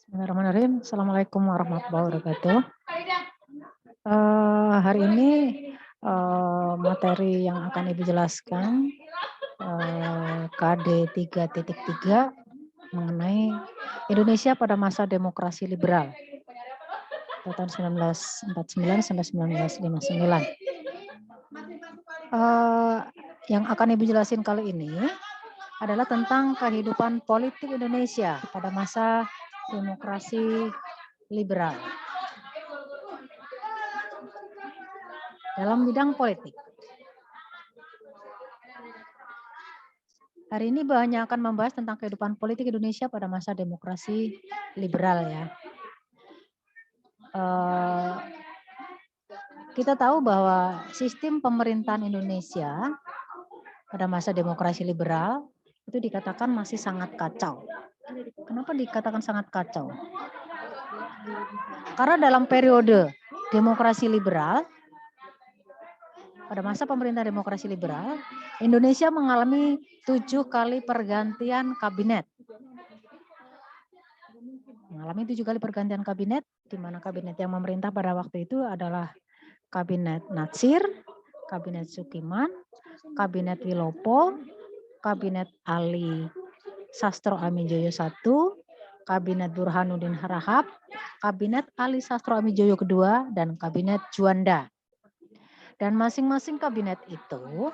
Bismillahirrahmanirrahim. Assalamualaikum warahmatullahi wabarakatuh. Hari ini materi yang akan Ibu jelaskan KD 3.3 mengenai Indonesia pada masa demokrasi liberal tahun 1949 sampai 1959. Yang akan Ibu jelasin kali ini adalah tentang kehidupan politik Indonesia pada masa demokrasi liberal dalam bidang politik. Hari ini banyak akan membahas tentang kehidupan politik Indonesia pada masa demokrasi liberal ya. Kita tahu bahwa sistem pemerintahan Indonesia pada masa demokrasi liberal itu dikatakan masih sangat kacau. Kenapa dikatakan sangat kacau? Karena dalam periode demokrasi liberal, pada masa pemerintahan demokrasi liberal, Indonesia mengalami 7 kali pergantian kabinet. Mengalami 7 kali pergantian kabinet, di mana kabinet yang memerintah pada waktu itu adalah Kabinet Natsir, Kabinet Sukiman, Kabinet Wilopo, Kabinet Ali Sastro Amijoyo I, Kabinet Burhanuddin Harahap, Kabinet Ali Sastro Amijoyo II, dan Kabinet Juanda. Dan masing-masing kabinet itu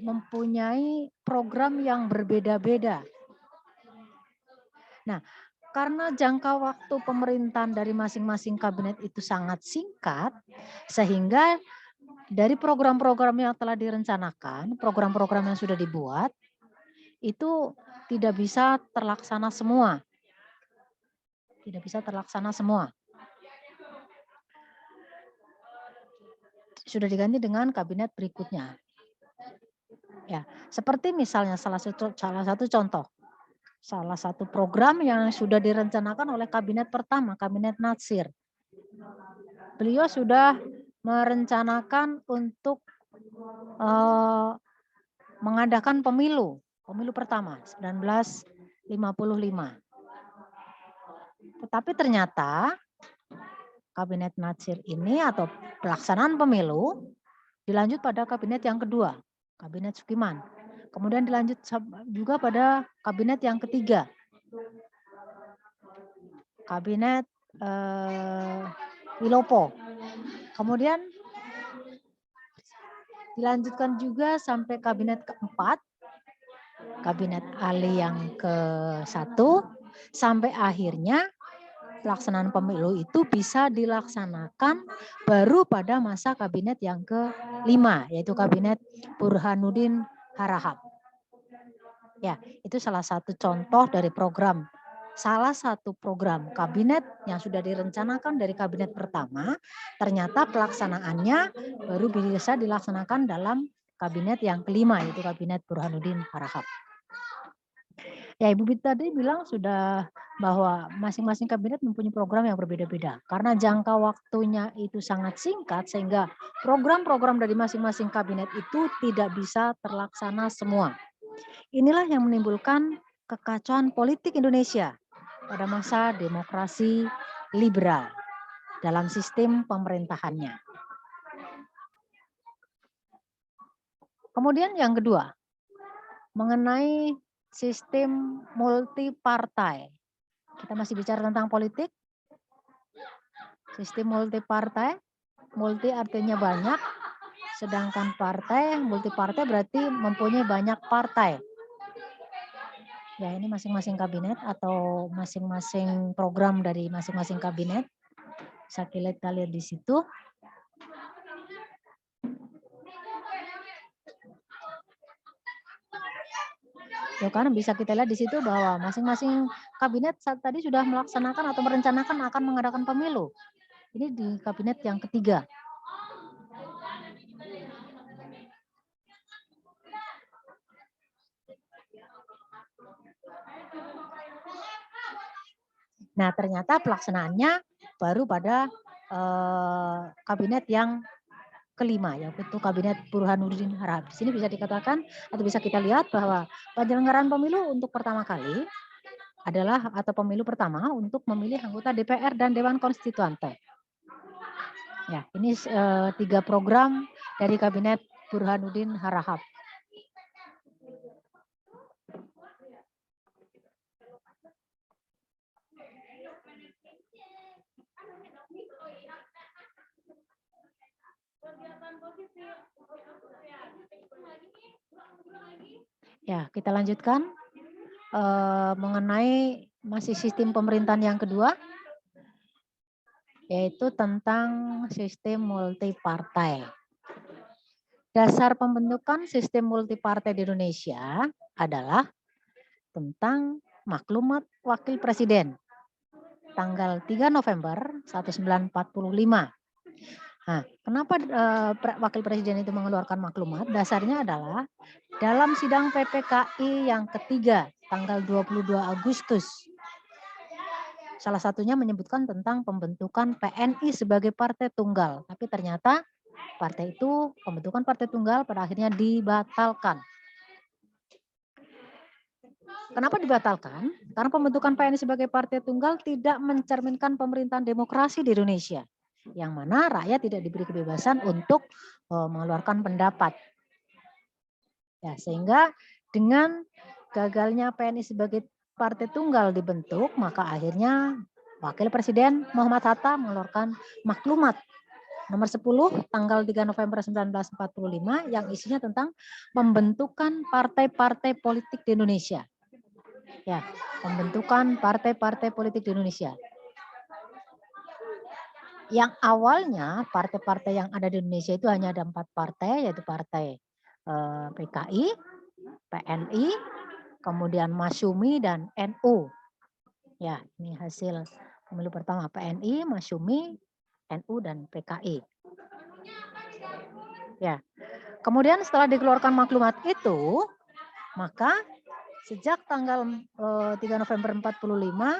mempunyai program yang berbeda-beda. Nah, karena jangka waktu pemerintahan dari masing-masing kabinet itu sangat singkat, sehingga dari program-program yang telah direncanakan, program-program yang sudah dibuat, itu tidak bisa terlaksana semua. Tidak bisa terlaksana semua. Sudah diganti dengan kabinet berikutnya. Ya, seperti misalnya salah satu contoh. Salah satu program yang sudah direncanakan oleh kabinet pertama, Kabinet Natsir. Beliau sudah merencanakan untuk mengadakan pemilu pertama 1955. Tetapi ternyata Kabinet Natsir ini atau pelaksanaan pemilu dilanjut pada kabinet yang kedua, Kabinet Sukiman. Kemudian dilanjut juga pada kabinet yang ketiga, Kabinet Wilopo. Kemudian dilanjutkan juga sampai kabinet keempat, Kabinet Ali yang ke-1, sampai akhirnya pelaksanaan pemilu itu bisa dilaksanakan baru pada masa kabinet yang ke-5, yaitu Kabinet Burhanuddin Harahap. Ya, itu salah satu contoh dari program. Salah satu program kabinet yang sudah direncanakan dari kabinet pertama, ternyata pelaksanaannya baru bisa dilaksanakan dalam kabinet yang ke-5, yaitu Kabinet Burhanuddin Harahap. Ya, Ibu tadi bilang sudah bahwa masing-masing kabinet mempunyai program yang berbeda-beda. Karena jangka waktunya itu sangat singkat, sehingga program-program dari masing-masing kabinet itu tidak bisa terlaksana semua. Inilah yang menimbulkan kekacauan politik Indonesia pada masa demokrasi liberal dalam sistem pemerintahannya. Kemudian yang kedua, mengenai sistem multipartai. Kita masih bicara tentang politik. Sistem multipartai, multi artinya banyak, sedangkan partai, multipartai berarti mempunyai banyak partai. Ya, ini masing-masing kabinet atau masing-masing program dari masing-masing kabinet. Bisa kita lihat di situ. Ya, kan bisa kita lihat di situ bahwa masing-masing kabinet saat tadi sudah melaksanakan atau merencanakan akan mengadakan pemilu. Ini di kabinet yang ketiga. Nah, ternyata pelaksanaannya baru pada kabinet yang ke-5, yaitu Kabinet Burhanuddin Harahap. Di sini bisa dikatakan atau bisa kita lihat bahwa penyelenggaraan pemilu untuk pertama kali adalah atau pemilu pertama untuk memilih anggota DPR dan Dewan Konstituante. Ya, ini 3 program dari Kabinet Burhanuddin Harahap. Ya, kita lanjutkan mengenai masih sistem pemerintahan yang kedua, yaitu tentang sistem multipartai. Dasar pembentukan sistem multipartai di Indonesia adalah tentang maklumat Wakil Presiden tanggal 3 November 1945. Nah, kenapa Wakil Presiden itu mengeluarkan maklumat? Dasarnya adalah dalam sidang PPKI yang ketiga tanggal 22 Agustus. Salah satunya menyebutkan tentang pembentukan PNI sebagai partai tunggal. Tapi ternyata pembentukan partai tunggal pada akhirnya dibatalkan. Kenapa dibatalkan? Karena pembentukan PNI sebagai partai tunggal tidak mencerminkan pemerintahan demokrasi di Indonesia, yang mana rakyat tidak diberi kebebasan untuk mengeluarkan pendapat. Ya, sehingga dengan gagalnya PNI sebagai partai tunggal dibentuk, maka akhirnya Wakil Presiden Muhammad Hatta mengeluarkan maklumat nomor 10 tanggal 3 November 1945 yang isinya tentang pembentukan partai-partai politik di Indonesia. Ya, pembentukan partai-partai politik di Indonesia. Yang awalnya partai-partai yang ada di Indonesia itu hanya ada 4 partai, yaitu partai PKI, PNI, kemudian Masyumi dan NU. Ya, ini hasil pemilu pertama PNI, Masyumi, NU dan PKI. Ya. Kemudian setelah dikeluarkan maklumat itu, maka sejak tanggal 3 November 45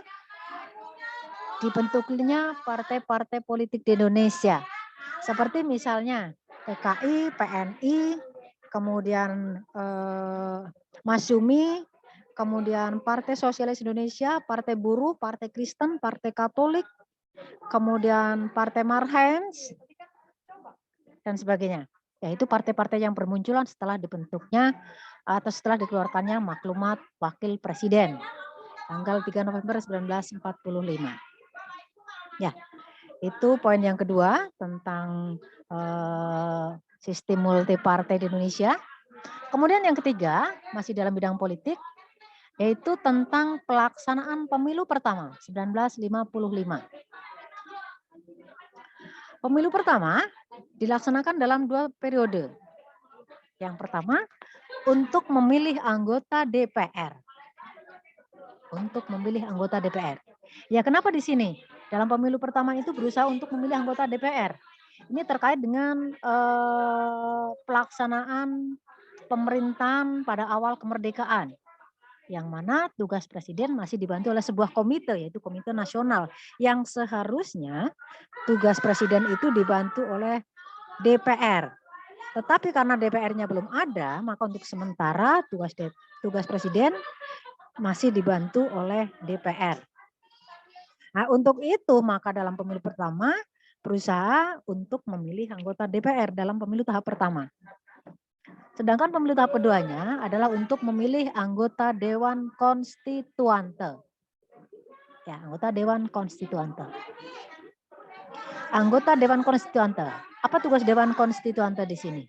dibentuknya partai-partai politik di Indonesia. Seperti misalnya PKI, PNI, kemudian Masyumi, kemudian Partai Sosialis Indonesia, Partai Buruh, Partai Kristen, Partai Katolik, kemudian Partai Marhens, dan sebagainya. Yaitu partai-partai yang bermunculan setelah dibentuknya atau setelah dikeluarkannya maklumat Wakil Presiden tanggal 3 November 1945. Ya, itu poin yang kedua tentang sistem multipartai di Indonesia. Kemudian yang ketiga, masih dalam bidang politik, yaitu tentang pelaksanaan pemilu pertama 1955. Pemilu pertama dilaksanakan dalam 2 periode. Yang pertama, untuk memilih anggota DPR. Untuk memilih anggota DPR. Ya, kenapa di sini? Dalam pemilu pertama itu berusaha untuk memilih anggota DPR. Ini terkait dengan pelaksanaan pemerintahan pada awal kemerdekaan. Yang mana tugas presiden masih dibantu oleh sebuah komite, yaitu Komite Nasional, yang seharusnya tugas presiden itu dibantu oleh DPR. Tetapi karena DPR-nya belum ada, maka untuk sementara tugas presiden masih dibantu oleh DPR. Nah, untuk itu maka dalam pemilu pertama berusaha untuk memilih anggota DPR dalam pemilu tahap pertama. Sedangkan pemilu tahap keduanya adalah untuk memilih anggota Dewan Konstituante. Ya, anggota Dewan Konstituante. Anggota Dewan Konstituante. Apa tugas Dewan Konstituante di sini?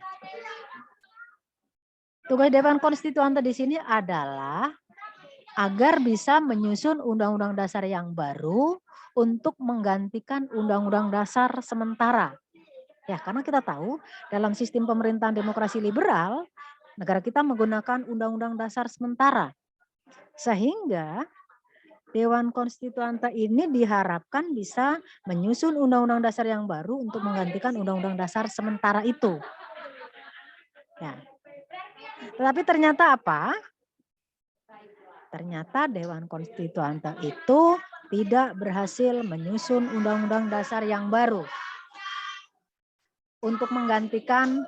Tugas Dewan Konstituante di sini adalah agar bisa menyusun undang-undang dasar yang baru untuk menggantikan undang-undang dasar sementara. Ya, karena kita tahu dalam sistem pemerintahan demokrasi liberal, negara kita menggunakan undang-undang dasar sementara. Sehingga Dewan Konstituante ini diharapkan bisa menyusun undang-undang dasar yang baru untuk menggantikan undang-undang dasar sementara itu. Ya. Tetapi ternyata apa? Ternyata Dewan Konstituante itu tidak berhasil menyusun undang-undang dasar yang baru untuk menggantikan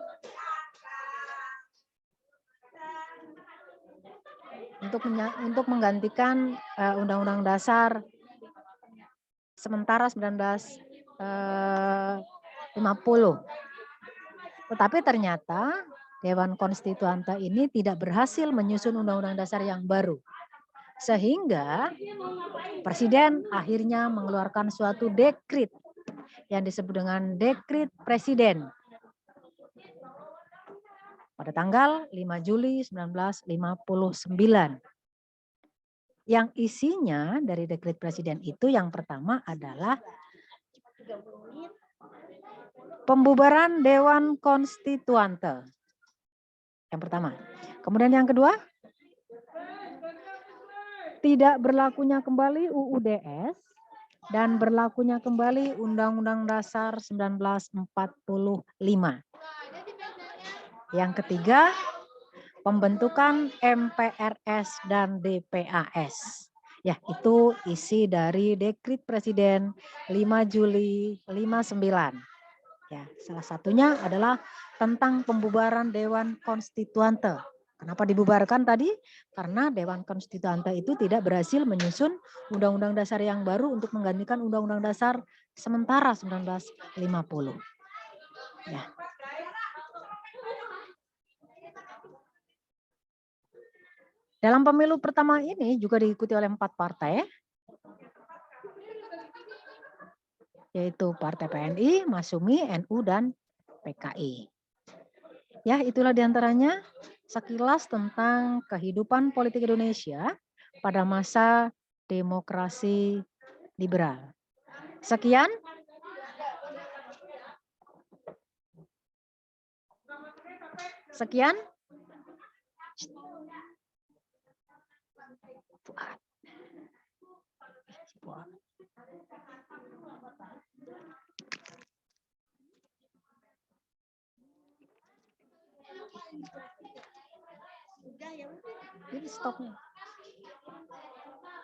untuk menggantikan Undang-Undang Dasar sementara 1950. Tetapi ternyata Dewan Konstituante ini tidak berhasil menyusun Undang-Undang Dasar yang baru. Sehingga Presiden akhirnya mengeluarkan suatu dekrit yang disebut dengan Dekrit Presiden pada tanggal 5 Juli 1959. Yang isinya dari Dekrit Presiden itu yang pertama adalah pembubaran Dewan Konstituante. Yang pertama. Kemudian yang kedua, tidak berlakunya kembali UUDS dan berlakunya kembali Undang-Undang Dasar 1945. Yang ketiga, pembentukan MPRS dan DPAS. Ya, itu isi dari Dekrit Presiden 5 Juli 59. Ya, salah satunya adalah tentang pembubaran Dewan Konstituante. Kenapa dibubarkan tadi? Karena Dewan Konstituante itu tidak berhasil menyusun Undang-Undang Dasar yang baru untuk menggantikan Undang-Undang Dasar sementara 1950. Ya. Dalam pemilu pertama ini juga diikuti oleh 4 partai, yaitu Partai PNI, Masyumi, NU, dan PKI. Ya, itulah diantaranya sekilas tentang kehidupan politik Indonesia pada masa demokrasi liberal. Sekian.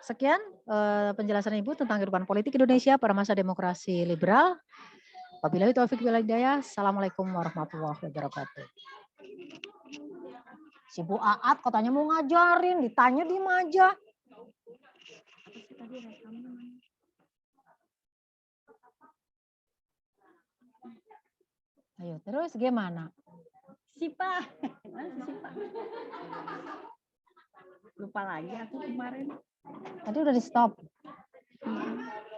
Sekian penjelasan Ibu tentang kehidupan politik Indonesia pada masa demokrasi liberal. Wabillahi taufiq wal hidayah. Assalamualaikum warahmatullahi wabarakatuh. Si Bu Aat katanya mau ngajarin, ditanya di aja. Ayo, terus gimana? Sipa. Mana Sipa? Lupa lagi aku kemarin. Tadi udah di stop.